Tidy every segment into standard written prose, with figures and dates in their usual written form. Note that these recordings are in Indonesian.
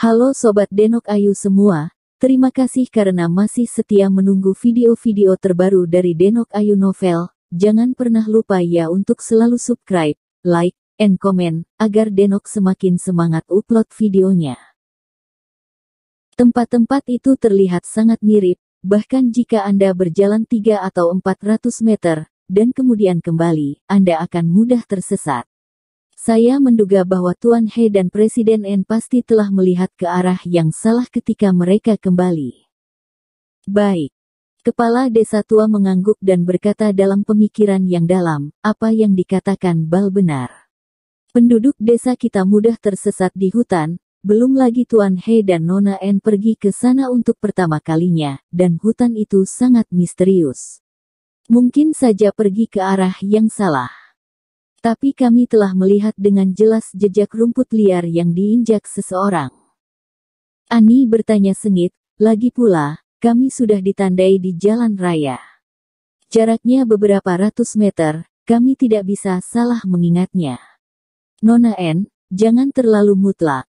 Halo Sobat Denok Ayu semua, terima kasih karena masih setia menunggu video-video terbaru dari Denok Ayu Novel. Jangan pernah lupa ya untuk selalu subscribe, like, and comment, agar Denok semakin semangat upload videonya. Tempat-tempat itu terlihat sangat mirip, bahkan jika Anda berjalan 3 atau 400 meter, dan kemudian kembali, Anda akan mudah tersesat. Saya menduga bahwa Tuan He dan Presiden N pasti telah melihat ke arah yang salah ketika mereka kembali. Baik. Kepala desa tua mengangguk dan berkata dalam pemikiran yang dalam, apa yang dikatakan Bal benar. Penduduk desa kita mudah tersesat di hutan, belum lagi Tuan He dan Nona N pergi ke sana untuk pertama kalinya, dan hutan itu sangat misterius. Mungkin saja pergi ke arah yang salah. Tapi kami telah melihat dengan jelas jejak rumput liar yang diinjak seseorang. Ani bertanya sengit, lagi pula, kami sudah ditandai di jalan raya. Jaraknya beberapa ratus meter, kami tidak bisa salah mengingatnya. Nona N, jangan terlalu mutlak.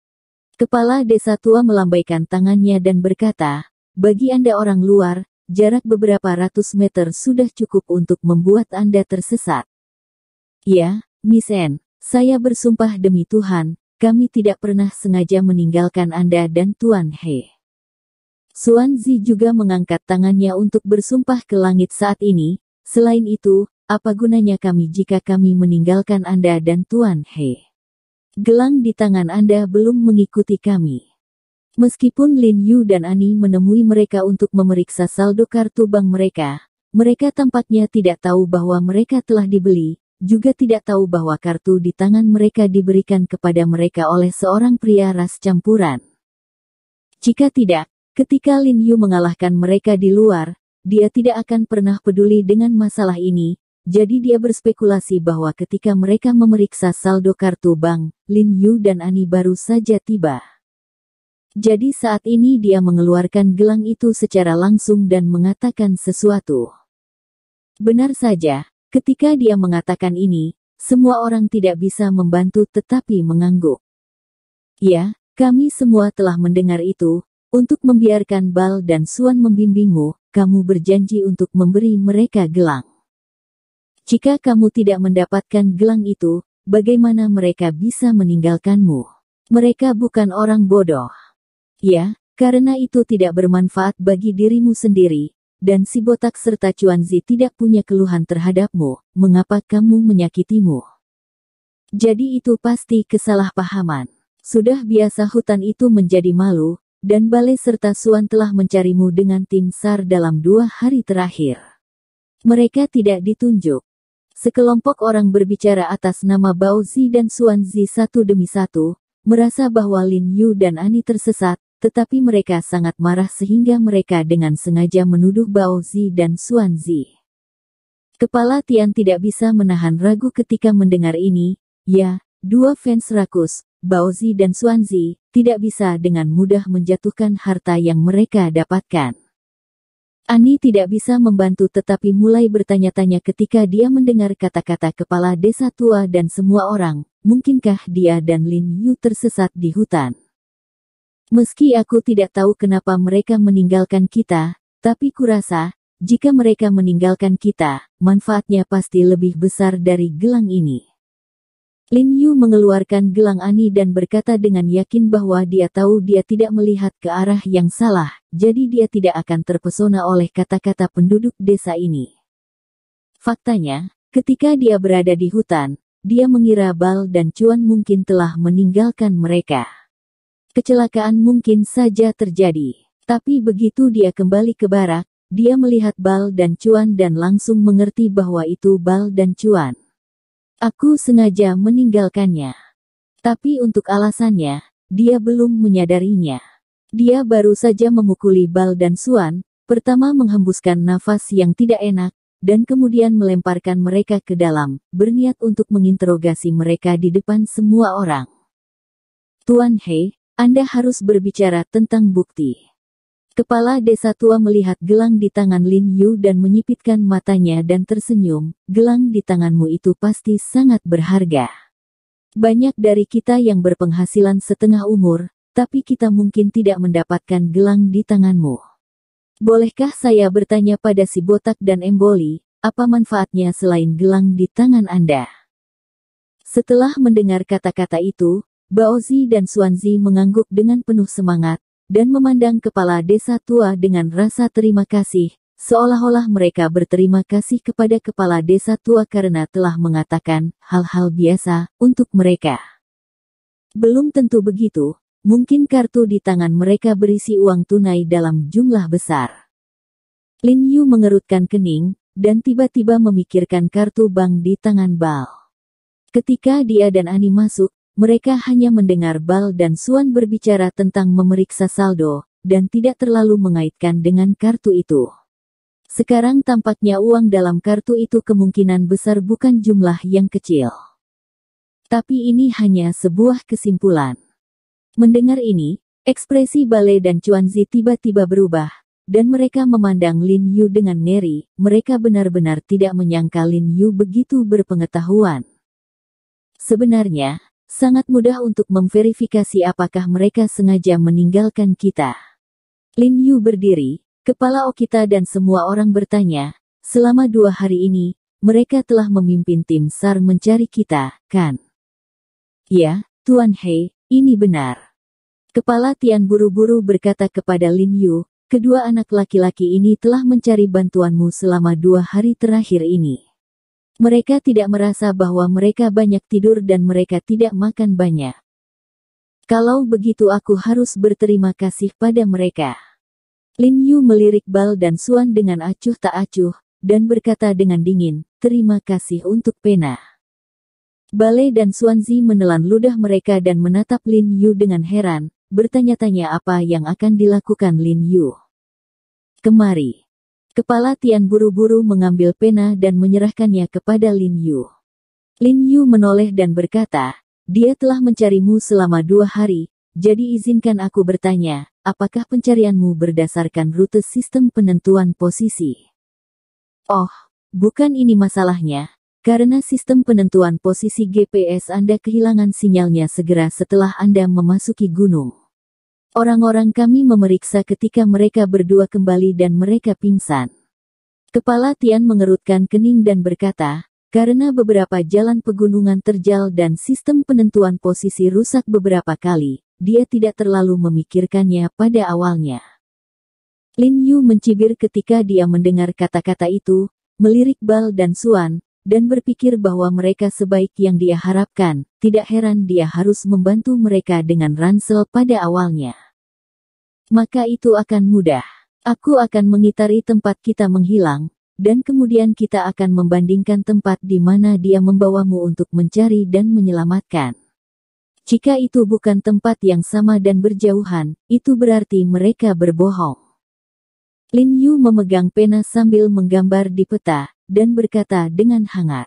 Kepala desa tua melambaikan tangannya dan berkata, bagi Anda orang luar, jarak beberapa ratus meter sudah cukup untuk membuat Anda tersesat. Ya, Miss N, saya bersumpah demi Tuhan, kami tidak pernah sengaja meninggalkan Anda dan Tuan He. Xuan Zi juga mengangkat tangannya untuk bersumpah ke langit saat ini, selain itu, apa gunanya kami jika kami meninggalkan Anda dan Tuan He? Gelang di tangan Anda belum mengikuti kami. Meskipun Lin Yu dan Ani menemui mereka untuk memeriksa saldo kartu bank mereka, mereka tampaknya tidak tahu bahwa mereka telah dibeli, juga tidak tahu bahwa kartu di tangan mereka diberikan kepada mereka oleh seorang pria ras campuran. Jika tidak, ketika Lin Yu mengalahkan mereka di luar, dia tidak akan pernah peduli dengan masalah ini, jadi dia berspekulasi bahwa ketika mereka memeriksa saldo kartu bank, Lin Yu dan Ani baru saja tiba. Jadi saat ini dia mengeluarkan gelang itu secara langsung dan mengatakan sesuatu. Benar saja. Ketika dia mengatakan ini, semua orang tidak bisa membantu tetapi mengangguk. Ya, kami semua telah mendengar itu, untuk membiarkan Bal dan Xuan membimbingmu, kamu berjanji untuk memberi mereka gelang. Jika kamu tidak mendapatkan gelang itu, bagaimana mereka bisa meninggalkanmu? Mereka bukan orang bodoh. Ya, karena itu tidak bermanfaat bagi dirimu sendiri. Dan si botak serta Xuan Zi tidak punya keluhan terhadapmu, mengapa kamu menyakitimu? Jadi itu pasti kesalahpahaman. Sudah biasa hutan itu menjadi malu, dan Bale serta Xuan telah mencarimu dengan tim SAR dalam 2 hari terakhir. Mereka tidak ditunjuk. Sekelompok orang berbicara atas nama Bao Zi dan Xuan Zi satu demi satu, merasa bahwa Lin Yu dan Ani tersesat, tetapi mereka sangat marah sehingga mereka dengan sengaja menuduh Bao Zi dan Xuan Zi. Kepala Tian tidak bisa menahan ragu ketika mendengar ini, ya, dua fans rakus, Bao Zi dan Xuan Zi, tidak bisa dengan mudah menjatuhkan harta yang mereka dapatkan. Ani tidak bisa membantu tetapi mulai bertanya-tanya ketika dia mendengar kata-kata kepala desa tua dan semua orang, mungkinkah dia dan Lin Yu tersesat di hutan? Meski aku tidak tahu kenapa mereka meninggalkan kita, tapi kurasa, jika mereka meninggalkan kita, manfaatnya pasti lebih besar dari gelang ini. Lin Yu mengeluarkan gelang Ani dan berkata dengan yakin bahwa dia tahu dia tidak melihat ke arah yang salah, jadi dia tidak akan terpesona oleh kata-kata penduduk desa ini. Faktanya, ketika dia berada di hutan, dia mengira Bal dan Xuan mungkin telah meninggalkan mereka. Kecelakaan mungkin saja terjadi. Tapi begitu dia kembali ke barak, dia melihat Bal dan Xuan dan langsung mengerti bahwa itu Bal dan Xuan. Aku sengaja meninggalkannya. Tapi untuk alasannya, dia belum menyadarinya. Dia baru saja memukuli Bal dan Xuan, pertama menghembuskan nafas yang tidak enak, dan kemudian melemparkan mereka ke dalam, berniat untuk menginterogasi mereka di depan semua orang. Tuan He, Anda harus berbicara tentang bukti. Kepala desa tua melihat gelang di tangan Lin Yu dan menyipitkan matanya dan tersenyum, gelang di tanganmu itu pasti sangat berharga. Banyak dari kita yang berpenghasilan setengah umur, tapi kita mungkin tidak mendapatkan gelang di tanganmu. Bolehkah saya bertanya pada si botak dan Emboli, apa manfaatnya selain gelang di tangan Anda? Setelah mendengar kata-kata itu, Baozi dan Xuanzi mengangguk dengan penuh semangat, dan memandang kepala desa tua dengan rasa terima kasih, seolah-olah mereka berterima kasih kepada kepala desa tua karena telah mengatakan hal-hal biasa untuk mereka. Belum tentu begitu. Mungkin kartu di tangan mereka berisi uang tunai dalam jumlah besar. Lin Yu mengerutkan kening, dan tiba-tiba memikirkan kartu bank di tangan Bal. Ketika dia dan Ani masuk, mereka hanya mendengar Bal dan Xuan berbicara tentang memeriksa saldo, dan tidak terlalu mengaitkan dengan kartu itu. Sekarang tampaknya uang dalam kartu itu kemungkinan besar bukan jumlah yang kecil. Tapi ini hanya sebuah kesimpulan. Mendengar ini, ekspresi Bale dan Xuanzi tiba-tiba berubah, dan mereka memandang Lin Yu dengan ngeri. Mereka benar-benar tidak menyangka Lin Yu begitu berpengetahuan. Sebenarnya, sangat mudah untuk memverifikasi apakah mereka sengaja meninggalkan kita. Lin Yu berdiri, kepala Okita dan semua orang bertanya, selama 2 hari ini, mereka telah memimpin tim SAR mencari kita, kan? Ya, Tuan He, ini benar. Kepala Tian buru-buru berkata kepada Lin Yu, kedua anak laki-laki ini telah mencari bantuanmu selama 2 hari terakhir ini. Mereka tidak merasa bahwa mereka banyak tidur dan mereka tidak makan banyak. Kalau begitu aku harus berterima kasih pada mereka. Lin Yu melirik Bal dan Xuan dengan acuh tak acuh, dan berkata dengan dingin, terima kasih untuk pena. Bale dan Xuanzi menelan ludah mereka dan menatap Lin Yu dengan heran, bertanya-tanya apa yang akan dilakukan Lin Yu. Kemari. Kepala Tian buru-buru mengambil pena dan menyerahkannya kepada Lin Yu. Lin Yu menoleh dan berkata, dia telah mencarimu selama 2 hari, jadi izinkan aku bertanya, apakah pencarianmu berdasarkan rute sistem penentuan posisi? Oh, bukan ini masalahnya. Karena sistem penentuan posisi GPS Anda kehilangan sinyalnya segera setelah Anda memasuki gunung. Orang-orang kami memeriksa ketika mereka berdua kembali dan mereka pingsan. Kepala Tian mengerutkan kening dan berkata, karena beberapa jalan pegunungan terjal dan sistem penentuan posisi rusak beberapa kali, dia tidak terlalu memikirkannya pada awalnya. Lin Yu mencibir ketika dia mendengar kata-kata itu, melirik Bal dan Xuan, dan berpikir bahwa mereka sebaik yang dia harapkan, tidak heran dia harus membantu mereka dengan ransel pada awalnya. Maka itu akan mudah. Aku akan mengitari tempat kita menghilang, dan kemudian kita akan membandingkan tempat di mana dia membawamu untuk mencari dan menyelamatkan. Jika itu bukan tempat yang sama dan berjauhan, itu berarti mereka berbohong. Lin Yu memegang pena sambil menggambar di peta, dan berkata dengan hangat.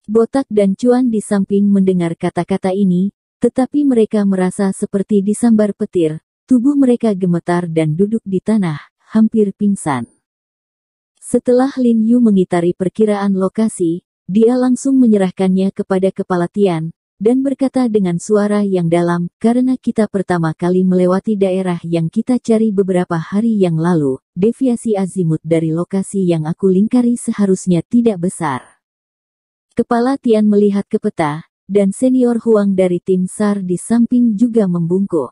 Botak dan Xuan di samping mendengar kata-kata ini, tetapi mereka merasa seperti disambar petir, tubuh mereka gemetar dan duduk di tanah, hampir pingsan. Setelah Lin Yu mengitari perkiraan lokasi, dia langsung menyerahkannya kepada kepala Tian, dan berkata dengan suara yang dalam, karena kita pertama kali melewati daerah yang kita cari beberapa hari yang lalu, deviasi azimut dari lokasi yang aku lingkari seharusnya tidak besar. Kepala Tian melihat ke peta, dan senior Huang dari tim SAR di samping juga membungkuk.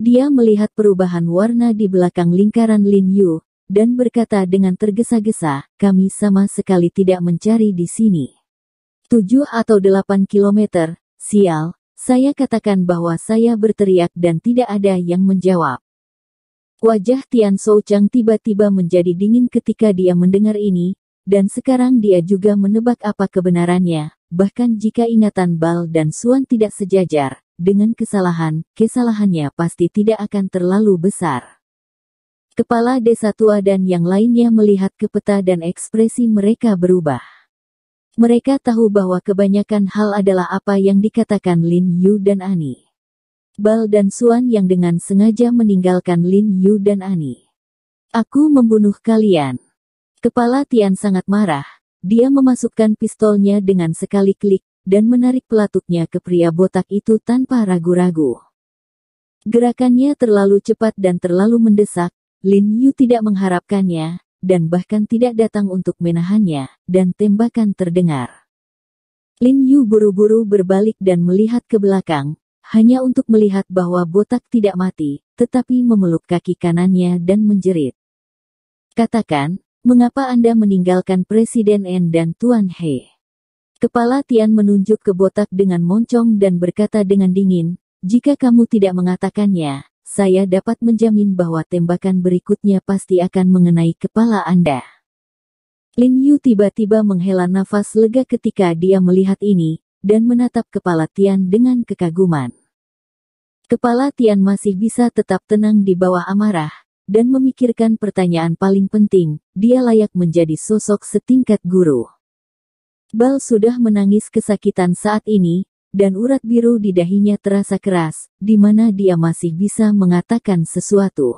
Dia melihat perubahan warna di belakang lingkaran Lin Yu, dan berkata dengan tergesa-gesa, kami sama sekali tidak mencari di sini. 7 atau 8 kilometer. Sial, saya katakan bahwa saya berteriak dan tidak ada yang menjawab. Wajah Tian Shouchang tiba-tiba menjadi dingin ketika dia mendengar ini, dan sekarang dia juga menebak apa kebenarannya, bahkan jika ingatan Bal dan Xuan tidak sejajar, dengan kesalahannya pasti tidak akan terlalu besar. Kepala desa tua dan yang lainnya melihat ke peta dan ekspresi mereka berubah. Mereka tahu bahwa kebanyakan hal adalah apa yang dikatakan Lin Yu dan Ani. Bal dan Xuan yang dengan sengaja meninggalkan Lin Yu dan Ani. Aku membunuh kalian. Kepala Tian sangat marah. Dia memasukkan pistolnya dengan sekali klik, dan menarik pelatuknya ke pria botak itu tanpa ragu-ragu. Gerakannya terlalu cepat dan terlalu mendesak, Lin Yu tidak mengharapkannya, dan bahkan tidak datang untuk menahannya, dan tembakan terdengar. Lin Yu buru-buru berbalik dan melihat ke belakang, hanya untuk melihat bahwa botak tidak mati, tetapi memeluk kaki kanannya dan menjerit. Katakan, mengapa Anda meninggalkan Presiden N dan Tuan He? Kepala Tian menunjuk ke botak dengan moncong dan berkata dengan dingin, jika kamu tidak mengatakannya, saya dapat menjamin bahwa tembakan berikutnya pasti akan mengenai kepala Anda. Lin Yu tiba-tiba menghela nafas lega ketika dia melihat ini, dan menatap kepala Tian dengan kekaguman. Kepala Tian masih bisa tetap tenang di bawah amarah, dan memikirkan pertanyaan paling penting, dia layak menjadi sosok setingkat guru. Bal sudah menangis kesakitan saat ini, dan urat biru di dahinya terasa keras, di mana dia masih bisa mengatakan sesuatu.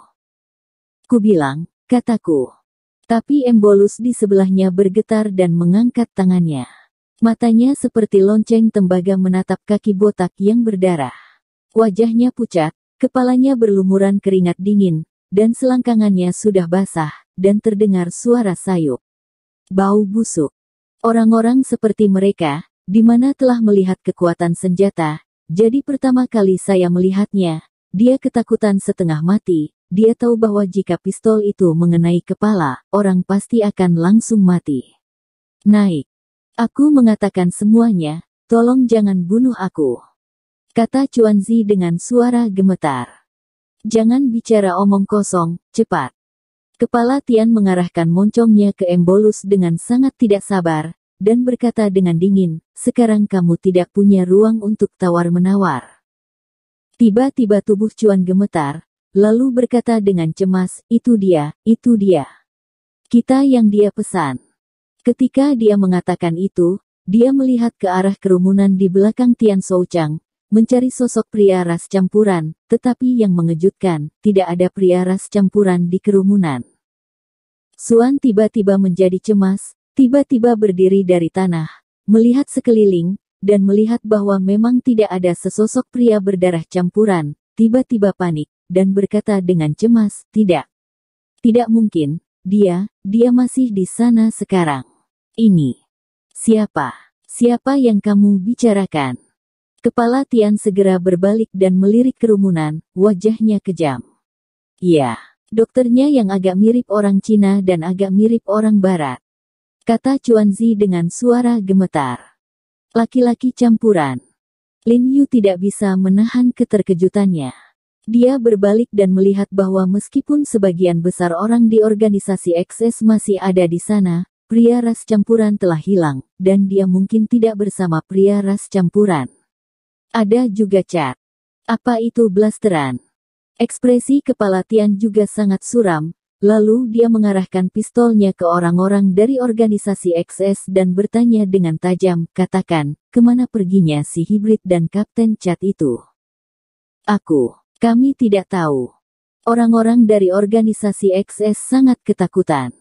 Kubilang, kataku. Tapi embolus di sebelahnya bergetar dan mengangkat tangannya. Matanya seperti lonceng tembaga menatap kaki botak yang berdarah. Wajahnya pucat, kepalanya berlumuran keringat dingin, dan selangkangannya sudah basah, dan terdengar suara sayup. Bau busuk. Orang-orang seperti mereka, di mana telah melihat kekuatan senjata, jadi pertama kali saya melihatnya, dia ketakutan setengah mati, dia tahu bahwa jika pistol itu mengenai kepala, orang pasti akan langsung mati. Naik. Aku mengatakan semuanya, tolong jangan bunuh aku. Kata Chuanzi dengan suara gemetar. Jangan bicara omong kosong, cepat. Kepala Tian mengarahkan moncongnya ke embolus dengan sangat tidak sabar, dan berkata dengan dingin, sekarang kamu tidak punya ruang untuk tawar-menawar. Tiba-tiba tubuh Chuan gemetar, lalu berkata dengan cemas, itu dia. Kita yang dia pesan. Ketika dia mengatakan itu, dia melihat ke arah kerumunan di belakang Tian Shouchang, mencari sosok pria ras campuran, tetapi yang mengejutkan, tidak ada pria ras campuran di kerumunan. Xuan tiba-tiba menjadi cemas, tiba-tiba berdiri dari tanah, melihat sekeliling, dan melihat bahwa memang tidak ada sesosok pria berdarah campuran, tiba-tiba panik, dan berkata dengan cemas, tidak. Tidak mungkin, dia masih di sana sekarang. Ini. Siapa yang kamu bicarakan? Kepala Tian segera berbalik dan melirik kerumunan, wajahnya kejam. Iya, dokternya yang agak mirip orang Cina dan agak mirip orang Barat. Kata Chuanzi dengan suara gemetar. Laki-laki campuran. Lin Yu tidak bisa menahan keterkejutannya. Dia berbalik dan melihat bahwa meskipun sebagian besar orang di organisasi XS masih ada di sana, pria ras campuran telah hilang, dan dia mungkin tidak bersama pria ras campuran. Ada juga cat. Apa itu blasteran? Ekspresi kepala Tian juga sangat suram, lalu dia mengarahkan pistolnya ke orang-orang dari organisasi XS dan bertanya dengan tajam, katakan, kemana perginya si hibrid dan Kapten Cat itu? Kami tidak tahu. Orang-orang dari organisasi XS sangat ketakutan.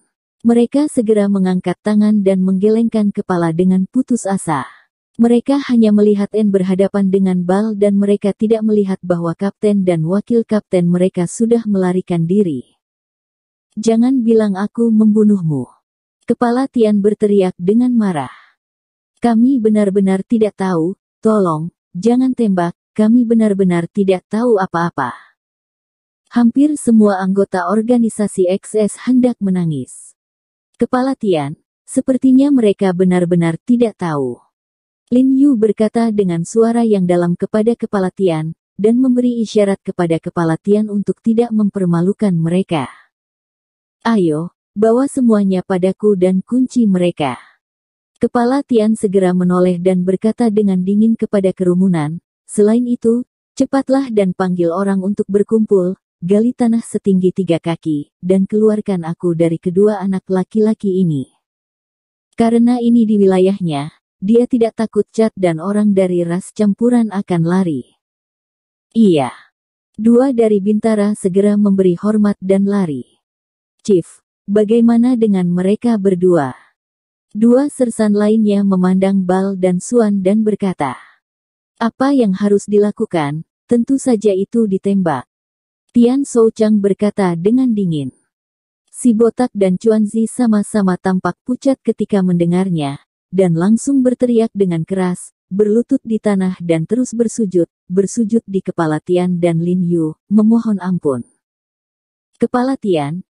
Mereka segera mengangkat tangan dan menggelengkan kepala dengan putus asa. Mereka hanya melihat N berhadapan dengan Bal dan mereka tidak melihat bahwa kapten dan wakil kapten mereka sudah melarikan diri. Jangan bilang aku membunuhmu. Kepala Tian berteriak dengan marah. Kami benar-benar tidak tahu, tolong, jangan tembak, kami benar-benar tidak tahu apa-apa. Hampir semua anggota organisasi XS hendak menangis. Kepala Tian, sepertinya mereka benar-benar tidak tahu. Lin Yu berkata dengan suara yang dalam kepada kepala Tian, dan memberi isyarat kepada kepala Tian untuk tidak mempermalukan mereka. Ayo, bawa semuanya padaku dan kunci mereka. Kepala Tian segera menoleh dan berkata dengan dingin kepada kerumunan, selain itu, cepatlah dan panggil orang untuk berkumpul, gali tanah setinggi 3 kaki, dan keluarkan aku dari kedua anak laki-laki ini. Karena ini di wilayahnya, dia tidak takut cat dan orang dari ras campuran akan lari. Iya. 2 dari Bintara segera memberi hormat dan lari. Chief, bagaimana dengan mereka berdua? 2 sersan lainnya memandang Bal dan Xuan dan berkata, apa yang harus dilakukan? tentu saja itu ditembak. Tian Shouchang berkata dengan dingin. Si botak dan Chuanzi sama-sama tampak pucat ketika mendengarnya, dan langsung berteriak dengan keras, berlutut di tanah dan terus bersujud di kepala Tian dan Lin Yu, memohon ampun. Kepala Tian,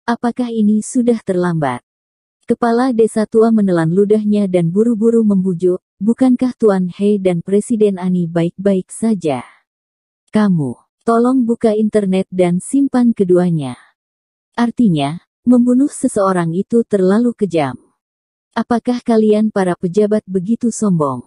apakah ini sudah terlambat? Kepala desa tua menelan ludahnya dan buru-buru membujuk, bukankah Tuan He dan Presiden Ani baik-baik saja? Kamu, tolong buka internet dan simpan keduanya. Artinya, membunuh seseorang itu terlalu kejam. Apakah kalian para pejabat begitu sombong?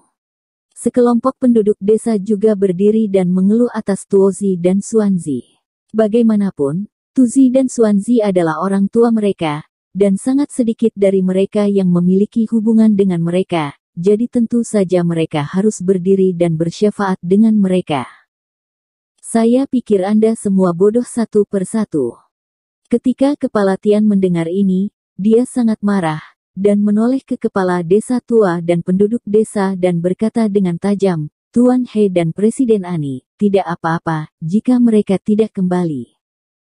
Sekelompok penduduk desa juga berdiri dan mengeluh atas Tuozi dan Xuanzi. Bagaimanapun, Tuzi dan Xuanzi adalah orang tua mereka, dan sangat sedikit dari mereka yang memiliki hubungan dengan mereka, jadi tentu saja mereka harus berdiri dan bersyafaat dengan mereka. Saya pikir Anda semua bodoh satu persatu. Ketika Kepala Tian mendengar ini, dia sangat marah, dan menoleh ke kepala desa tua dan penduduk desa dan berkata dengan tajam, Tuan He dan Presiden Ani, tidak apa-apa, jika mereka tidak kembali.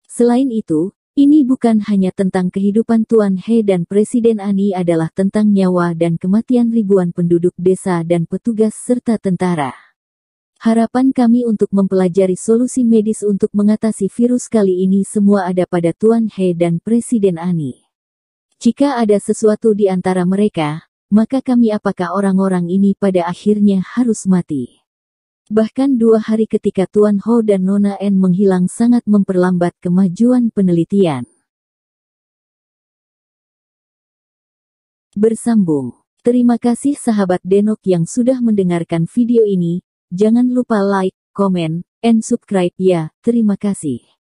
Selain itu, ini bukan hanya tentang kehidupan Tuan He dan Presiden Ani adalah tentang nyawa dan kematian ribuan penduduk desa dan petugas serta tentara. Harapan kami untuk mempelajari solusi medis untuk mengatasi virus kali ini semua ada pada Tuan He dan Presiden Ani. Jika ada sesuatu di antara mereka, maka apakah orang-orang ini pada akhirnya harus mati? Bahkan 2 hari ketika Tuan Ho dan Nona N menghilang sangat memperlambat kemajuan penelitian. Bersambung. Terima kasih sahabat Denok yang sudah mendengarkan video ini. Jangan lupa like, komen, and subscribe ya. Terima kasih.